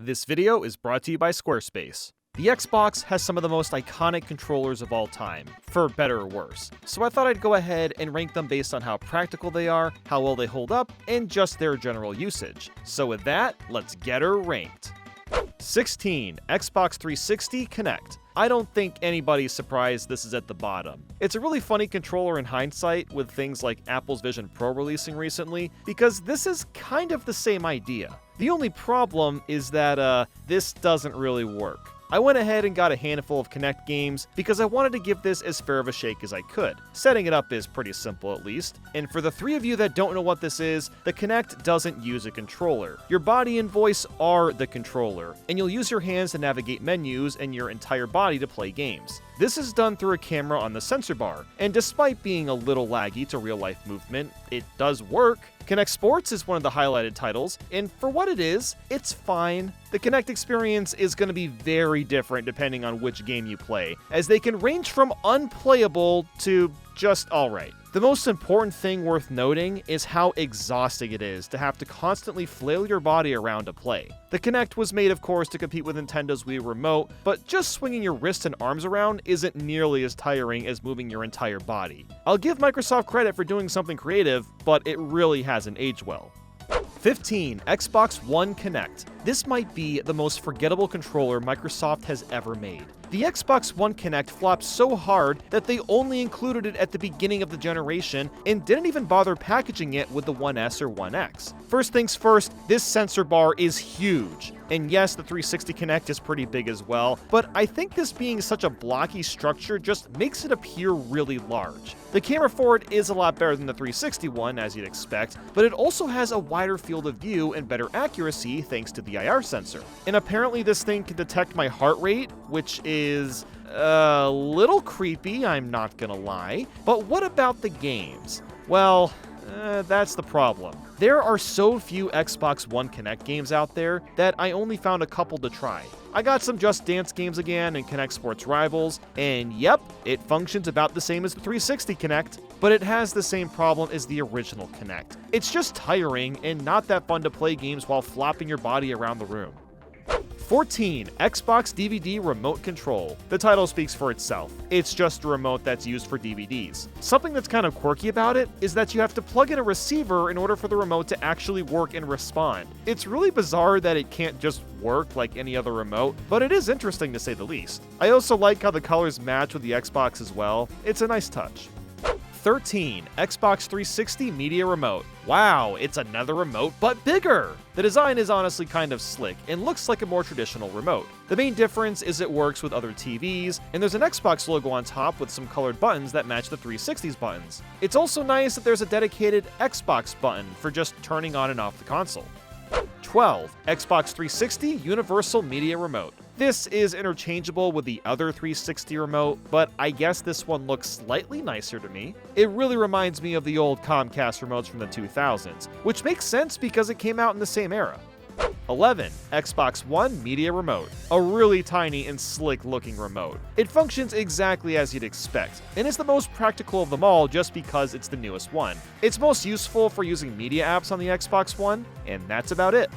This video is brought to you by Squarespace. The Xbox has some of the most iconic controllers of all time, for better or worse, so I thought I'd go ahead and rank them based on how practical they are, how well they hold up, and just their general usage. So with that, let's get her ranked. 16. Xbox 360 Kinect. I don't think anybody's surprised this is at the bottom. It's a really funny controller in hindsight with things like Apple's Vision Pro releasing recently, because this is kind of the same idea. The only problem is that this doesn't really work. I went ahead and got a handful of Kinect games because I wanted to give this as fair of a shake as I could. Setting it up is pretty simple at least, and for the three of you that don't know what this is, the Kinect doesn't use a controller. Your body and voice are the controller, and you'll use your hands to navigate menus and your entire body to play games. This is done through a camera on the sensor bar, and despite being a little laggy to real-life movement, it does work. Kinect Sports is one of the highlighted titles, and for what it is, it's fine. The Kinect experience is going to be very different depending on which game you play, as they can range from unplayable to just alright. The most important thing worth noting is how exhausting it is to have to constantly flail your body around to play. The Kinect was made, of course, to compete with Nintendo's Wii Remote, but just swinging your wrists and arms around isn't nearly as tiring as moving your entire body. I'll give Microsoft credit for doing something creative, but it really hasn't aged well. 15. Xbox One Kinect. This might be the most forgettable controller Microsoft has ever made. The Xbox One Kinect flopped so hard that they only included it at the beginning of the generation and didn't even bother packaging it with the One S or One X. First things first, this sensor bar is huge. And yes, the 360 Kinect is pretty big as well, but I think this being such a blocky structure just makes it appear really large. The camera for it is a lot better than the 360 one, as you'd expect, but it also has a wider field of view and better accuracy thanks to the IR sensor. And apparently this thing can detect my heart rate, which is a little creepy, I'm not gonna lie. But what about the games? Well, that's the problem. There are so few Xbox One Kinect games out there that I only found a couple to try. I got some Just Dance games again and Kinect Sports Rivals, and yep, it functions about the same as the 360 Kinect, but it has the same problem as the original Kinect. It's just tiring and not that fun to play games while flopping your body around the room. 14. Xbox DVD Remote Control. The title speaks for itself. It's just a remote that's used for DVDs. Something that's kind of quirky about it is that you have to plug in a receiver in order for the remote to actually work and respond. It's really bizarre that it can't just work like any other remote, but it is interesting to say the least. I also like how the colors match with the Xbox as well. It's a nice touch. 13. Xbox 360 Media Remote. Wow, it's another remote, but bigger! The design is honestly kind of slick and looks like a more traditional remote. The main difference is it works with other TVs, and there's an Xbox logo on top with some colored buttons that match the 360's buttons. It's also nice that there's a dedicated Xbox button for just turning on and off the console. 12. Xbox 360 Universal Media Remote. This is interchangeable with the other 360 remote, but I guess this one looks slightly nicer to me. It really reminds me of the old Comcast remotes from the 2000s, which makes sense because it came out in the same era. 11. Xbox One Media Remote. A really tiny and slick looking remote. It functions exactly as you'd expect, and is the most practical of them all just because it's the newest one. It's most useful for using media apps on the Xbox One, and that's about it.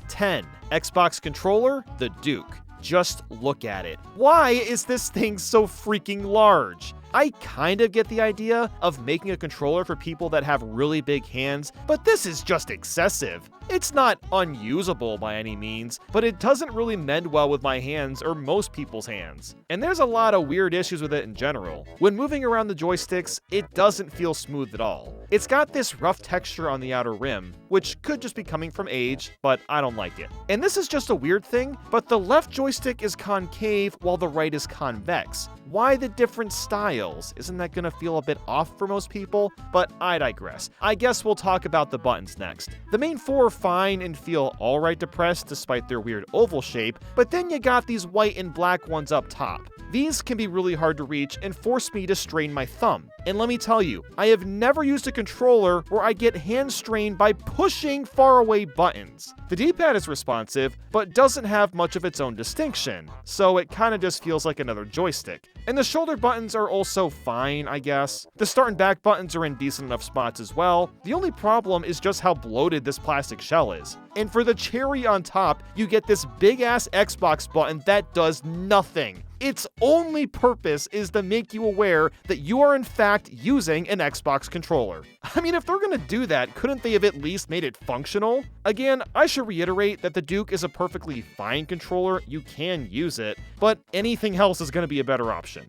10. Xbox Controller, the Duke. Just look at it. Why is this thing so freaking large? I kind of get the idea of making a controller for people that have really big hands, but this is just excessive. It's not unusable by any means, but it doesn't really mend well with my hands or most people's hands. And there's a lot of weird issues with it in general. When moving around the joysticks, it doesn't feel smooth at all. It's got this rough texture on the outer rim, which could just be coming from age, but I don't like it. And this is just a weird thing, but the left joystick is concave while the right is convex. Why the different styles? Isn't that gonna feel a bit off for most people? But I digress. I guess we'll talk about the buttons next. The main four are fine and feel alright to press despite their weird oval shape, but then you got these white and black ones up top. These can be really hard to reach and force me to strain my thumb. And let me tell you, I have never used a controller where I get hand strained by pushing faraway buttons. The D-pad is responsive, but doesn't have much of its own distinction, so it kinda just feels like another joystick. And the shoulder buttons are also fine, I guess. The start and back buttons are in decent enough spots as well. The only problem is just how bloated this plastic shell is. And for the cherry on top, you get this big-ass Xbox button that does nothing. Its only purpose is to make you aware that you are in fact using an Xbox controller. I mean, if they're gonna do that, couldn't they have at least made it functional? Again, I should reiterate that the Duke is a perfectly fine controller, you can use it, but anything else is gonna be a better option.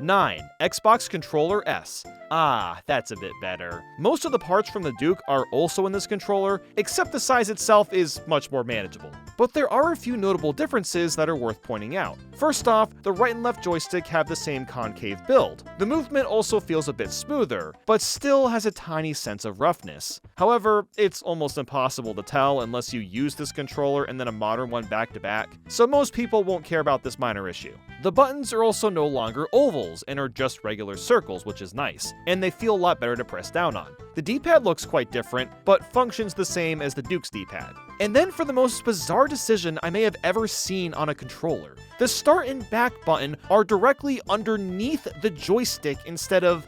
9. Xbox Controller S. Ah, that's a bit better. Most of the parts from the Duke are also in this controller, except the size itself is much more manageable. But there are a few notable differences that are worth pointing out. First off, the right and left joystick have the same concave build. The movement also feels a bit smoother, but still has a tiny sense of roughness. However, it's almost impossible to tell unless you use this controller and then a modern one back to back, so most people won't care about this minor issue. The buttons are also no longer ovals and are just regular circles, which is nice, and they feel a lot better to press down on. The D-pad looks quite different, but functions the same as the Duke's D-pad. And then for the most bizarre decision I may have ever seen on a controller. The start and back button are directly underneath the joystick instead of,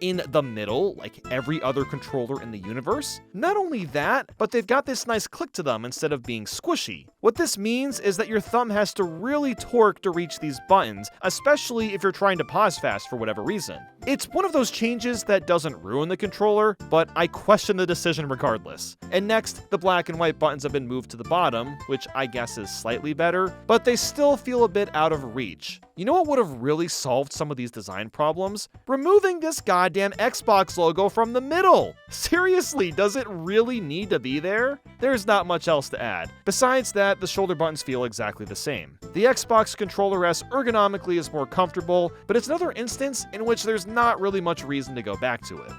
in the middle, like every other controller in the universe. Not only that, but they've got this nice click to them instead of being squishy. What this means is that your thumb has to really torque to reach these buttons, especially if you're trying to pause fast for whatever reason. It's one of those changes that doesn't ruin the controller, but I question the decision regardless. And next, the black and white buttons have been moved to the bottom, which I guess is slightly better, but they still feel a bit out of reach. You know what would have really solved some of these design problems? Removing this goddamn Xbox logo from the middle! Seriously, does it really need to be there? There's not much else to add. Besides that, the shoulder buttons feel exactly the same. The Xbox Controller S ergonomically is more comfortable, but it's another instance in which there's not really much reason to go back to it.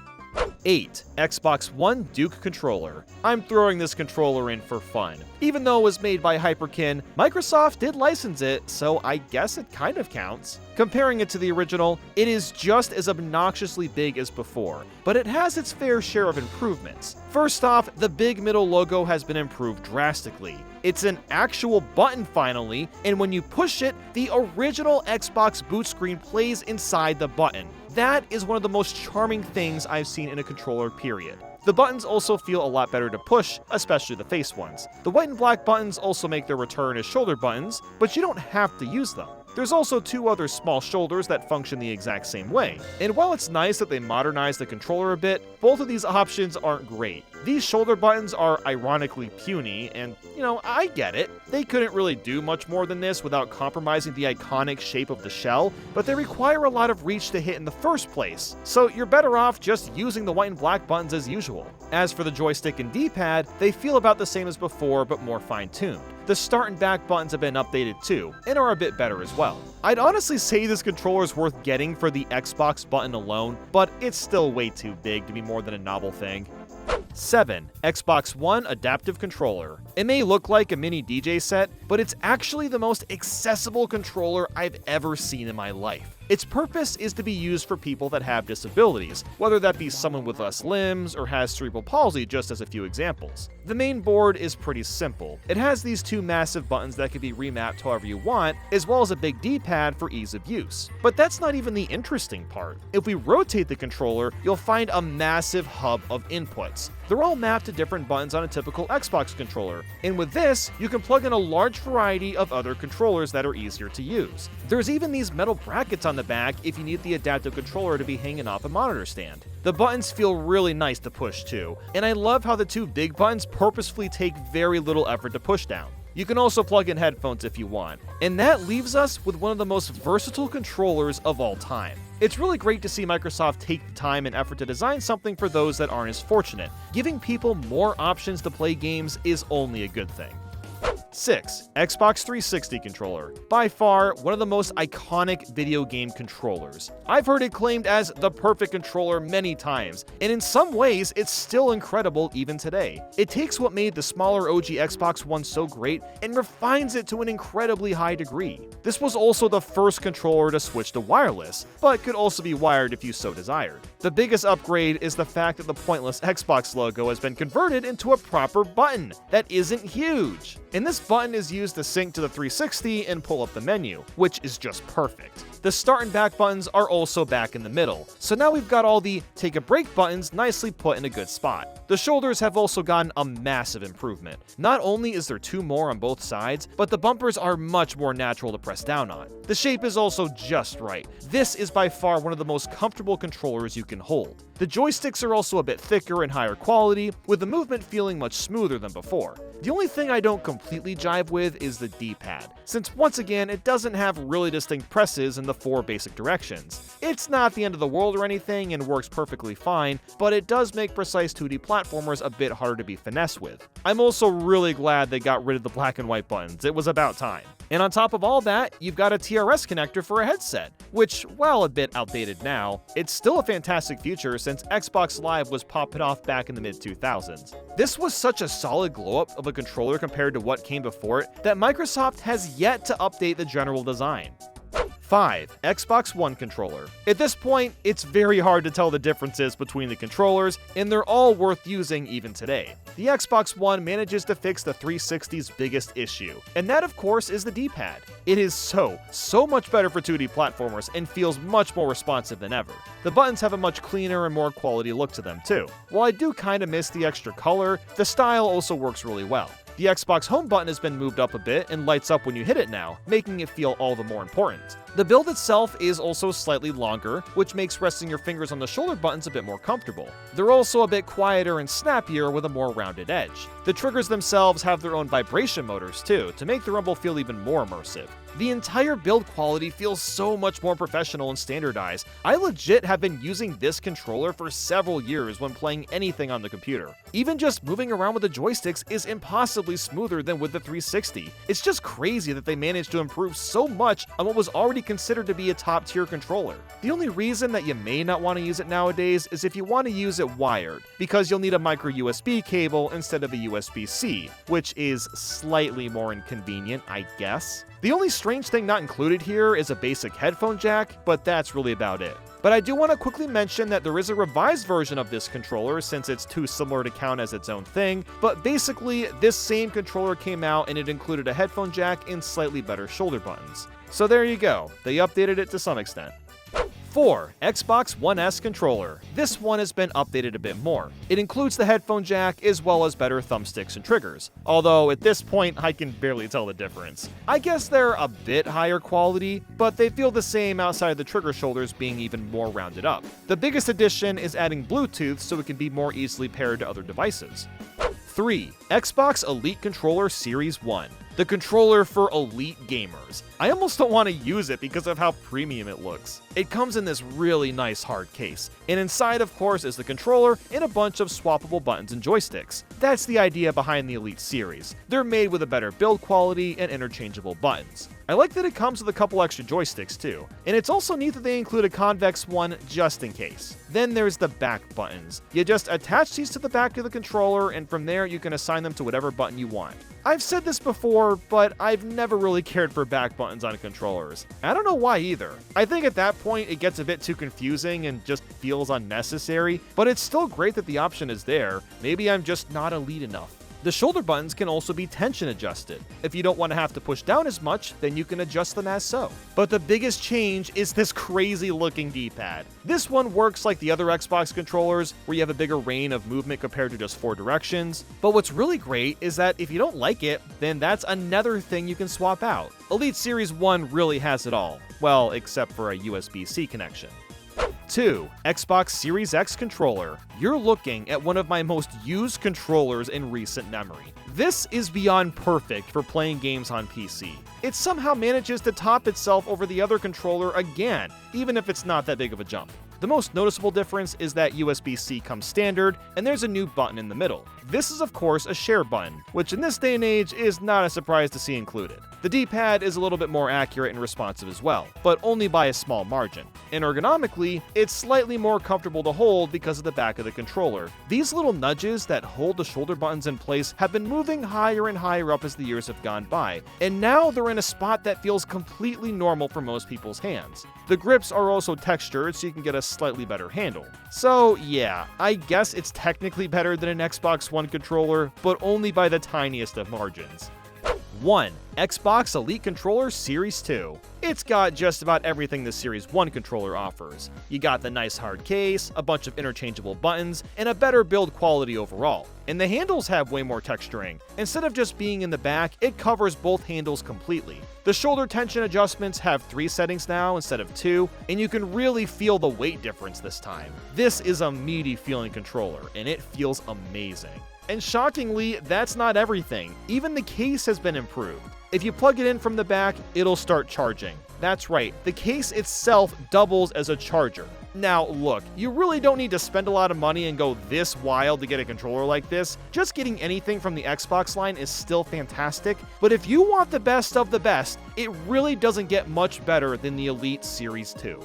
8. Xbox One Duke Controller. I'm throwing this controller in for fun. Even though it was made by Hyperkin, Microsoft did license it, so I guess it kind of counts. Comparing it to the original, it is just as obnoxiously big as before, but it has its fair share of improvements. First off, the big middle logo has been improved drastically. It's an actual button finally, and when you push it, the original Xbox boot screen plays inside the button. That is one of the most charming things I've seen in a controller, period. The buttons also feel a lot better to push, especially the face ones. The white and black buttons also make their return as shoulder buttons, but you don't have to use them. There's also two other small shoulders that function the exact same way. And while it's nice that they modernized the controller a bit, both of these options aren't great. These shoulder buttons are ironically puny, and, I get it. They couldn't really do much more than this without compromising the iconic shape of the shell, but they require a lot of reach to hit in the first place, so you're better off just using the white and black buttons as usual. As for the joystick and D-pad, they feel about the same as before, but more fine-tuned. The start and back buttons have been updated too, and are a bit better as well. I'd honestly say this controller is worth getting for the Xbox button alone, but it's still way too big to be more than a novel thing. 7. Xbox One Adaptive Controller. It may look like a mini DJ set, but it's actually the most accessible controller I've ever seen in my life. Its purpose is to be used for people that have disabilities, whether that be someone with less limbs or has cerebral palsy, just as a few examples. The main board is pretty simple. It has these two massive buttons that can be remapped however you want, as well as a big D-pad for ease of use. But that's not even the interesting part. If we rotate the controller, you'll find a massive hub of inputs. They're all mapped to different buttons on a typical Xbox controller, and with this, you can plug in a large variety of other controllers that are easier to use. There's even these metal brackets on the back if you need the adaptive controller to be hanging off a monitor stand. The buttons feel really nice to push too, and I love how the two big buttons purposefully take very little effort to push down. You can also plug in headphones if you want, and that leaves us with one of the most versatile controllers of all time. It's really great to see Microsoft take the time and effort to design something for those that aren't as fortunate. Giving people more options to play games is only a good thing. 6. Xbox 360 controller. By far, one of the most iconic video game controllers. I've heard it claimed as the perfect controller many times, and in some ways, it's still incredible even today. It takes what made the smaller OG Xbox One so great and refines it to an incredibly high degree. This was also the first controller to switch to wireless, but could also be wired if you so desired. The biggest upgrade is the fact that the pointless Xbox logo has been converted into a proper button that isn't huge. In this left button is used to sync to the 360 and pull up the menu, which is just perfect. The start and back buttons are also back in the middle, so now we've got all the take a break buttons nicely put in a good spot. The shoulders have also gotten a massive improvement. Not only is there 2 more on both sides, but the bumpers are much more natural to press down on. The shape is also just right. This is by far one of the most comfortable controllers you can hold. The joysticks are also a bit thicker and higher quality, with the movement feeling much smoother than before. The only thing I don't completely jive with is the D-pad, since once again it doesn't have really distinct presses in the 4 basic directions. It's not the end of the world or anything and works perfectly fine, but it does make precise 2D platformers a bit harder to be finessed with. I'm also really glad they got rid of the black and white buttons, it was about time. And on top of all that, you've got a TRS connector for a headset, which, while a bit outdated now, it's still a fantastic feature since Xbox Live was popping off back in the mid-2000s. This was such a solid glow-up of a controller compared to what came before it that Microsoft has yet to update the general design. 5. Xbox One controller. At this point, it's very hard to tell the differences between the controllers, and they're all worth using even today. The Xbox One manages to fix the 360's biggest issue, and that of course is the D-pad. It is so much better for 2D platformers and feels much more responsive than ever. The buttons have a much cleaner and more quality look to them too. While I do kinda miss the extra color, the style also works really well. The Xbox Home button has been moved up a bit and lights up when you hit it now, making it feel all the more important. The build itself is also slightly longer, which makes resting your fingers on the shoulder buttons a bit more comfortable. They're also a bit quieter and snappier with a more rounded edge. The triggers themselves have their own vibration motors too, to make the rumble feel even more immersive. The entire build quality feels so much more professional and standardized. I legit have been using this controller for several years when playing anything on the computer. Even just moving around with the joysticks is impossibly smoother than with the 360. It's just crazy that they managed to improve so much on what was already considered to be a top-tier controller. The only reason that you may not want to use it nowadays is if you want to use it wired, because you'll need a micro USB cable instead of a USB-C, which is slightly more inconvenient, I guess. The only strange thing not included here is a basic headphone jack, but that's really about it. But I do want to quickly mention that there is a revised version of this controller since it's too similar to count as its own thing, but basically this same controller came out and it included a headphone jack and slightly better shoulder buttons. So there you go, they updated it to some extent. 4. Xbox One S controller. This one has been updated a bit more. It includes the headphone jack as well as better thumbsticks and triggers, although at this point I can barely tell the difference. I guess they're a bit higher quality, but they feel the same outside of the trigger shoulders being even more rounded up. The biggest addition is adding Bluetooth so it can be more easily paired to other devices. 3. Xbox Elite Controller Series 1. The controller for elite gamers. I almost don't want to use it because of how premium it looks. It comes in this really nice hard case, and inside of course is the controller and a bunch of swappable buttons and joysticks. That's the idea behind the Elite series. They're made with a better build quality and interchangeable buttons. I like that it comes with a couple extra joysticks too, and it's also neat that they include a convex one just in case. Then there's the back buttons. You just attach these to the back of the controller, and from there you can assign them to whatever button you want. I've said this before, but I've never really cared for back buttons on controllers. I don't know why either. I think at that point it gets a bit too confusing and just feels unnecessary, but it's still great that the option is there. Maybe I'm just not elite enough. The shoulder buttons can also be tension adjusted. If you don't want to have to push down as much, then you can adjust them as so. But the biggest change is this crazy looking D-pad. This one works like the other Xbox controllers, where you have a bigger range of movement compared to just 4 directions. But what's really great is that if you don't like it, then that's another thing you can swap out. Elite Series 1 really has it all. Well, except for a USB-C connection. 2. Xbox Series X controller. You're looking at one of my most used controllers in recent memory. This is beyond perfect for playing games on PC. It somehow manages to top itself over the other controller again, even if it's not that big of a jump. The most noticeable difference is that USB-C comes standard, and there's a new button in the middle. This is of course a share button, which in this day and age is not a surprise to see included. The D-pad is a little bit more accurate and responsive as well, but only by a small margin. And ergonomically, it's slightly more comfortable to hold because of the back of the controller. These little nudges that hold the shoulder buttons in place have been moving higher and higher up as the years have gone by, and now they're in a spot that feels completely normal for most people's hands. The grips are also textured so you can get a slightly better handle. So yeah, I guess it's technically better than an Xbox One controller, but only by the tiniest of margins. 1. Xbox Elite Controller Series 2. It's got just about everything the Series 1 controller offers. You got the nice hard case, a bunch of interchangeable buttons, and a better build quality overall. And the handles have way more texturing. Instead of just being in the back, it covers both handles completely. The shoulder tension adjustments have 3 settings now instead of 2, and you can really feel the weight difference this time. This is a meaty feeling controller, and it feels amazing. And shockingly, that's not everything. Even the case has been improved. If you plug it in from the back, it'll start charging. That's right, the case itself doubles as a charger. Now look, you really don't need to spend a lot of money and go this wild to get a controller like this. Just getting anything from the Xbox line is still fantastic, but if you want the best of the best, it really doesn't get much better than the Elite Series 2.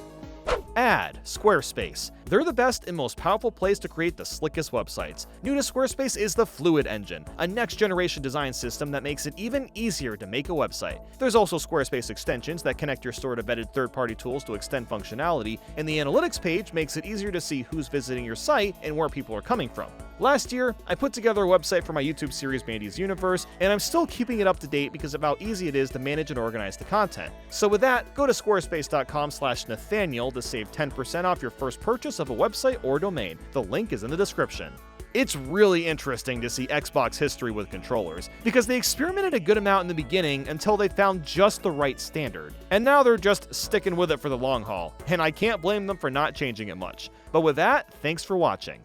Add Squarespace. They're the best and most powerful place to create the slickest websites. New to Squarespace is the Fluid Engine, a next-generation design system that makes it even easier to make a website. There's also Squarespace extensions that connect your store to vetted third-party tools to extend functionality, and the analytics page makes it easier to see who's visiting your site and where people are coming from. Last year, I put together a website for my YouTube series Bandy's Universe, and I'm still keeping it up to date because of how easy it is to manage and organize the content. So with that, go to squarespace.com/Nathaniel to save 10% off your first purchase of a website or domain. The link is in the description. It's really interesting to see Xbox history with controllers, because they experimented a good amount in the beginning until they found just the right standard. And now they're just sticking with it for the long haul, and I can't blame them for not changing it much. But with that, thanks for watching.